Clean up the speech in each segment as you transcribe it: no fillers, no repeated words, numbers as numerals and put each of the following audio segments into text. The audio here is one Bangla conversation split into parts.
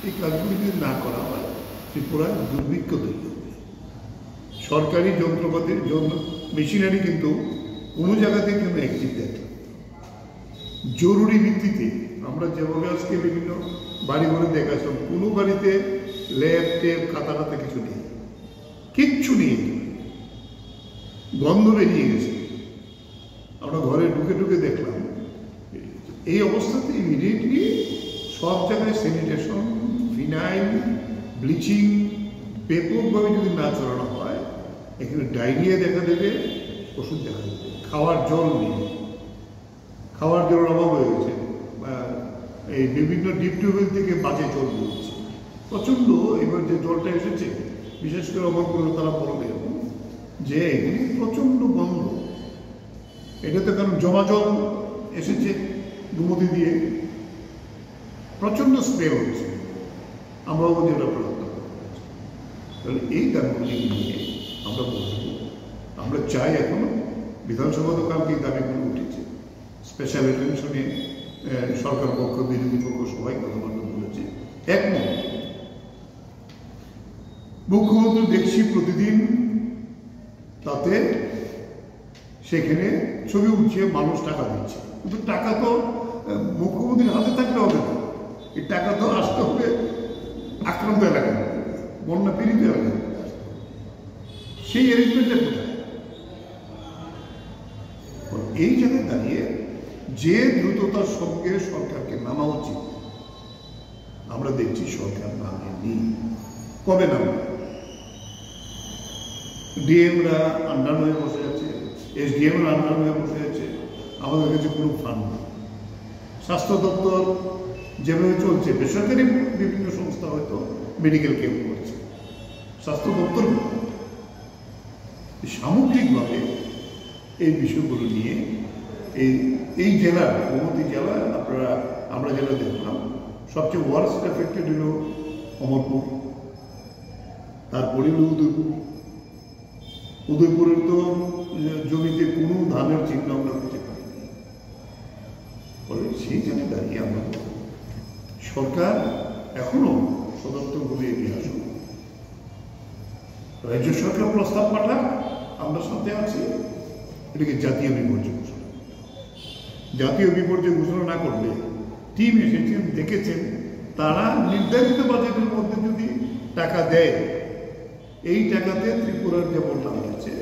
এই কাজগুলি যদি না করা হয় ত্রিপুরায় দুর্ভিক্ষ তৈরি হবে। সরকারি যন্ত্রপাতির মেশিনারি কিন্তু কোনো জায়গাতে কিন্তু অ্যাক্টিভ দেখে জরুরি ভিত্তিতে। আমরা যেভাবে আজকে বিভিন্ন বাড়ি ঘরে দেখাচ্ছিলাম, কোনো বাড়িতে ল্যাব টেপ খাতাটাতে কিছু নেই, কিচ্ছু নেই, গন্ধ বেরিয়ে গেছে। আমরা ঘরে ঢুকে ঢুকে দেখলাম। এই অবস্থাতে ইমিডিয়েটলি সব জায়গায় স্যানিটেশন, ফিনাইল, ব্লিচিং ব্যাপকভাবে যদি না চালানো হয়, এখানে ডায়রিয়া দেখা দেবে, ওষুধ দেখা দেবে। খাওয়ার জল নেই, খাওয়ার জলের অভাব হয়ে গেছে। এই বিভিন্ন ডিপ টিউবওয়েল থেকে বাজে জল বেরোচ্ছে প্রচণ্ড। এবার যে জলটা এসেছে, বিশেষ করে অমরপুরে তারা বলবে যে এগুলি প্রচণ্ড গন্ধ। এটাতে কারণ জমা জল এসেছে গুমতি দিয়ে, প্রচণ্ড স্প্রে হচ্ছে। আমরাও যেটা প্রযত্ন করছি, তাহলে এই দাবিগুলি নিয়ে আমরা বলব, আমরা চাই এখনো বিধানসভা তো কালকে এই দাবিগুলো উঠেছে, স্পেশাল অ্যাটেনশনে সরকার পক্ষ, বিরোধী পক্ষ সবাই কথাবার্তা বলেছে একমত। মুখ্যমন্ত্রী দেখছি প্রতিদিন তাতে সেখানে ছবি উঠছে, মানুষ টাকা দিচ্ছে, কিন্তু টাকা তো মুখ্যমন্ত্রীর হাতে থাকলে হবে না। এই টাকা তো আসতে হবে আক্রান্ত এলাকায়, বন্যা পীড়িত এলাকায়। সেই অ্যারেঞ্জমেন্টটা কোথায়? এই জায়গায় দাঁড়িয়ে যে দ্রুততার সঙ্গে সরকারকে নামা উচিত, আমরা দেখছি সরকার নামেনি। কবে নামবে? ডিএমরা আন্ডার হয়ে বসে আছে, এসডিএমরা আন্ডার হয়ে বসে আছে, আমাদের কাছে কোনো ফান্ড নেই। স্বাস্থ্য দপ্তর যেভাবে চলছে, বেসরকারি বিভিন্ন সংস্থা হয়তো মেডিকেল ক্যাম্প করছে, স্বাস্থ্য দপ্তর সামগ্রিকভাবে এই বিষয়গুলো নিয়ে এই জেলার, গোমতী জেলার আমরা যেটা দেখলাম সবচেয়ে ওয়ার্স্ট এফেক্টেড হল অমরপুর, তারপরে উদয়পুর। উদয়পুরের তো জমিতে কোনো ধানের চিহ্ন আমরা খুঁজে পাইনি। ফলে সেই জায়গায় দাঁড়িয়ে আমরা সরকার এখনো সদর্থকভাবে এগিয়ে আসুন। রাজ্য সরকার প্রস্তাব পাঠাক, আমরা সাথে আছি। এটাকে জাতীয় বিপর্যয় ঘোষণা, জাতীয় বিপর্যয় ঘোষণা না করলে টিম এসেছেন, দেখেছেন, তারা নির্ধারিত বাজেটের মধ্যে যদি টাকা দেয়, এই টাকাতে ত্রিপুরার যে বন্যা হয়েছে,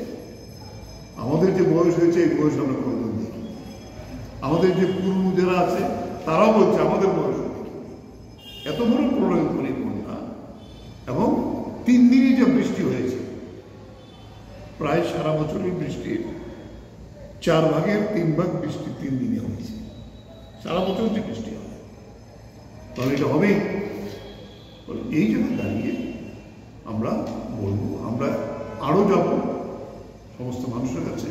আমাদের যে বয়স হয়েছে এই বয়স আমরা কোনোদিন দেখি। আমাদের যে পুরনো যারা আছে তারাও বলছে আমাদের বয়স এত বড় প্রলয়ঙ্করী বন্যা, এবং 3 দিনই যে বৃষ্টি হয়েছে, প্রায় সারা বছরের বৃষ্টির 4 ভাগের 3 ভাগ বৃষ্টি 3 দিনে হয়েছে। সারা বছর যে বৃষ্টি হবে, তাহলে এটা হবেই। এই জন্য দাঁড়িয়ে আমরা বলবো, আমরা আরও যাব সমস্ত মানুষের কাছে।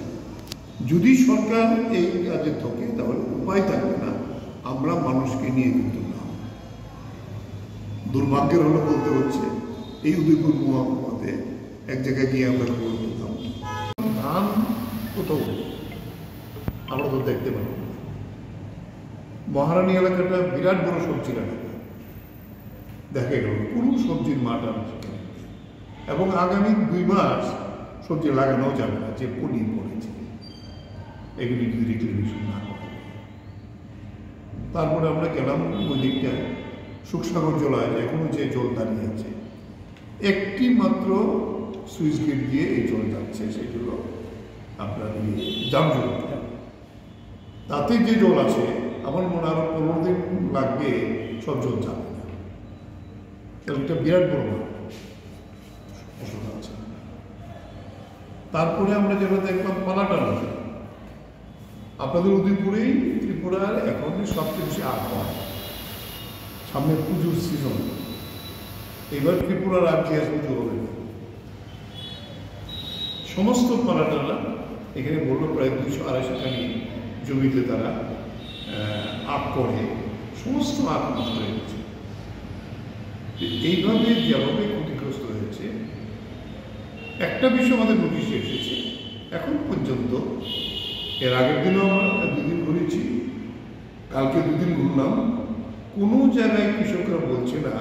যদি সরকার এই কাজে থাকে তাহলে উপায় থাকবে না, আমরা মানুষকে নিয়ে কিন্তু না। দুর্ভাগ্যের হলো বলতে হচ্ছে, এই উদয়পুর মহকুমাতে এক জায়গায় গিয়ে আমরা খবর পেতাম ধান কোথাও আমরা তো দেখতে পাবো। মহারানী এলাকাটা বিরাট বড় সবজির এলাকা, দেখা গেল কোনো সবজির মাঠ আছে, এবং আগামী 2 মাস সবজি লাগানো যাবে না, যে পলি পড়েছে এগুলি যদি রিক্লেমেশন না করে। তারপরে আমরা গেলাম ওই দিকটায় সুখসাগর জলায়, এখনো যে জল দাঁড়িয়ে আছে, একটি মাত্র সুইচ গেট দিয়ে এই জল যাচ্ছে, সেগুলো আপনার জামজল, তাতে যে জল আছে আমার মনে আরো 15 দিন লাগবে, সব জল যাবে না। এটা বিরাট বড় অসুবিধা আছে। তারপরে আমরা যেটা দেখলাম পালাটা নদী, আপনাদের উদয়পুরেই ত্রিপুরার এখন সবচেয়ে বেশি আবহাওয়া, সামনে পুজোর সিজন, এবার ত্রিপুরার আর কি পুজো হবে না। সমস্ত পালাটারা এখানে বললো প্রায় 200-250 খানি জমিতে তারা আপ করে, সমস্ত আপ নষ্ট হয়ে গেছে। এইভাবে যেভাবে ক্ষতিগ্রস্ত হয়েছে, একটা বিষয় আমাদের নোটিশে এসেছে এখন পর্যন্ত। এর আগের দিনও আমরা 2 দিন ঘুরেছি, কালকে 2 দিন ঘুরলাম, কোনো জায়গায় কৃষকরা বলছে না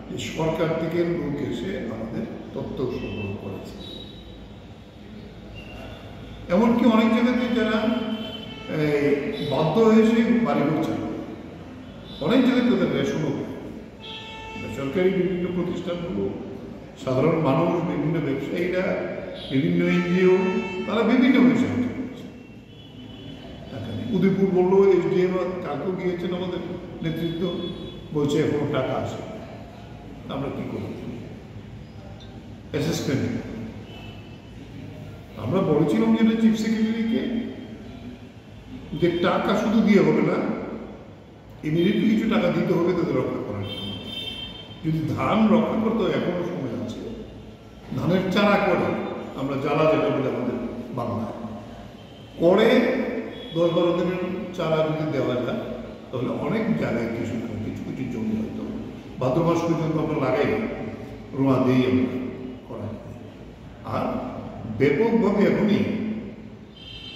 যে সরকার থেকে লোক এসে আমাদের তথ্য সংগ্রহ করেছে। এমনকি অনেক জায়গাতে যারা বাধ্য হয়েছে বাড়িঘর চালায়, অনেক জায়গায় তাদের রেশনও বেসরকারি বিভিন্ন প্রতিষ্ঠানগুলো, সাধারণ মানুষ, বিভিন্ন ব্যবসায়ীরা, বিভিন্ন এনজিও, তারা বিভিন্নভাবে সাহায্য করেছে। উদয়পুর বললো এসডিএম কাকেও গিয়েছেন আমাদের নেতৃত্ব, বলছে এখনো টাকা আসে। আমরা কি করব? অ্যাসেসমেন্ট আমরা বলেছিলাম যে চিফ সেক্রেটারিকে যে টাকা শুধু দিয়ে হবে না, ইমিডিয়েটলি কিছু টাকা দিতে হবে তাদের রক্ষা করার জন্য। যদি ধান রক্ষা করতে হয় এখনো সময় আছে, ধানের চারা করে আমরা জ্বালা যেটা বলে আমাদের বাংলায় করে 10-12 দিনের চারা যদি দেওয়া যায় তাহলে অনেক জায়গায় কিছু কিছু জমি হয়তো ভাদ্র মাস পর্যন্ত আমরা লাগাই রোয়া দিই আমরা করা। আর ব্যাপকভাবে এখনই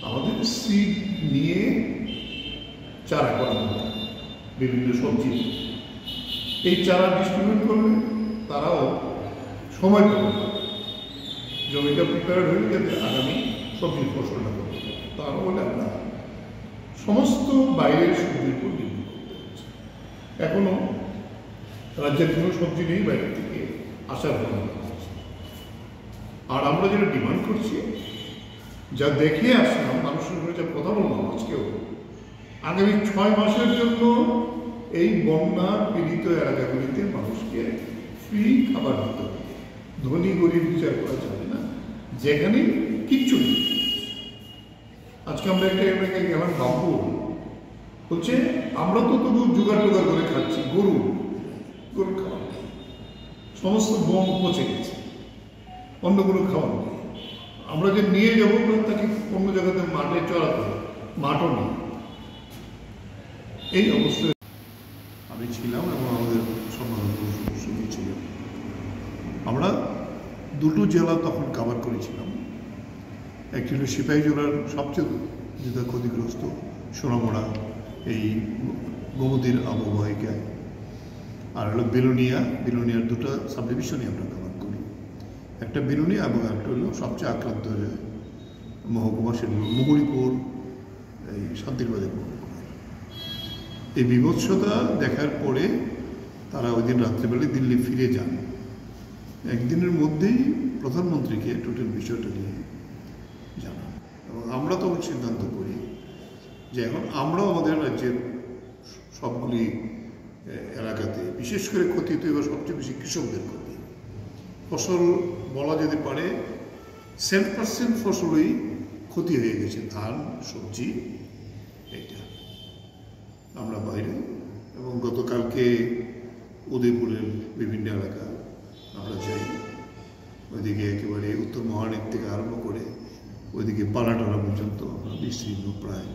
আমাদের সিড নিয়ে চারা করা দরকার বিভিন্ন সবজি। এই চারা ডিস্ট্রিবিউট করলে তারাও সময় পাবে, জমিটা প্রিপেয়ার হয়ে যাতে আগামী সবজির ফসলটা করতে পারে। তারা বলে আমরা সমস্ত বাইরের সবজির উপর নির্ভর করতে হচ্ছে। এখনো রাজ্যের কোনো সবজি নেই বাইরে থেকে আসার কথা। আর আমরা যেটা ডিমান্ড করছি, যা দেখে আসলাম, মানুষের সঙ্গে যা কথা বললাম আজকেও, আগামী 6 মাসের জন্য এই বন্যা পীড়িত এলাকাগুলিতে মানুষকে ফ্রি খাবার দিতে হবে। ধনী গরিব বিচার করা যাবে না, যেখানে কিচ্ছু নেই। আজকে আমরা একটা এলাকায় গেলাম, বাবু বলছে আমরা তো তবু জোগাড় করে খাচ্ছি, গরু খাওয়া নেই, সমস্ত বন পচে গেছে, অন্য কোনো খাবার নেই। আমরা যে নিয়ে যাবো তাকে অন্য জায়গাতে মাঠে চড়াতে, মাঠও নেই। এই অবস্থায় আমি ছিলাম এবং আমাদের সম্মানিত সচিব ছিলেন। আমরা 2টো জেলা তখন কভার করেছিলাম। একটি হল সিপাহীজলার সবচেয়ে যেটা ক্ষতিগ্রস্ত, সোনামুড়া এই গোমতীর আবহাওয়িকায়, আর হলো বিলোনিয়ার 2টা সাব ডিভিশনই আমরা কভার করি। একটা বিলোনিয়া এবং একটা হলো সবচেয়ে আক্রান্ত মহকুমা, সেগুলো মুহুরীপুর, এই শান্তিরবাজার মহকুমা। এই বিভৎসতা দেখার পরে তারা ওই দিন রাত্রেবেলায় দিল্লি ফিরে যান। একদিনের মধ্যেই প্রধানমন্ত্রীকে টোটাল বিষয়টা নিয়ে জানান এবং আমরা তখন সিদ্ধান্ত করি যে এখন আমরাও আমাদের রাজ্যের সবগুলি এলাকাতে, বিশেষ করে ক্ষতি তো এবার সবচেয়ে বেশি কৃষকদের ক্ষতি। ফসল বলা যেতে পারে 7% ফসলই ক্ষতি হয়ে গেছে, ধান, সবজি, এইটা। আমরা বাইরে এবং গতকালকে উদয়পুরের বিভিন্ন এলাকা আমরা যাই, ওইদিকে একেবারে উত্তর মহানেক থেকে আরম্ভ করে ওইদিকে পালাটালা পর্যন্ত আমরা বিস্তীর্ণ প্রায়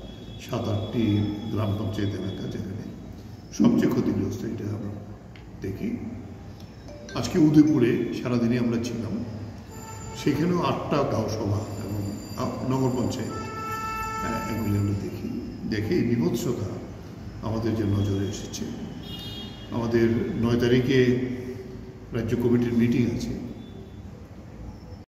7-8টি গ্রাম পঞ্চায়েত এলাকা, যেখানে সবচেয়ে ক্ষতিগ্রস্ত এটা আমরা দেখি। আজকে উদয়পুরে সারাদিনে আমরা ছিলাম, সেখানেও 8টা গাঁও সভা এবং নগর পঞ্চায়েত, এগুলি আমরা দেখে এই বিভৎসতা আমাদের যে নজরে এসেছে। আমাদের 9 তারিখে রাজ্য কমিটির মিটিং আছে,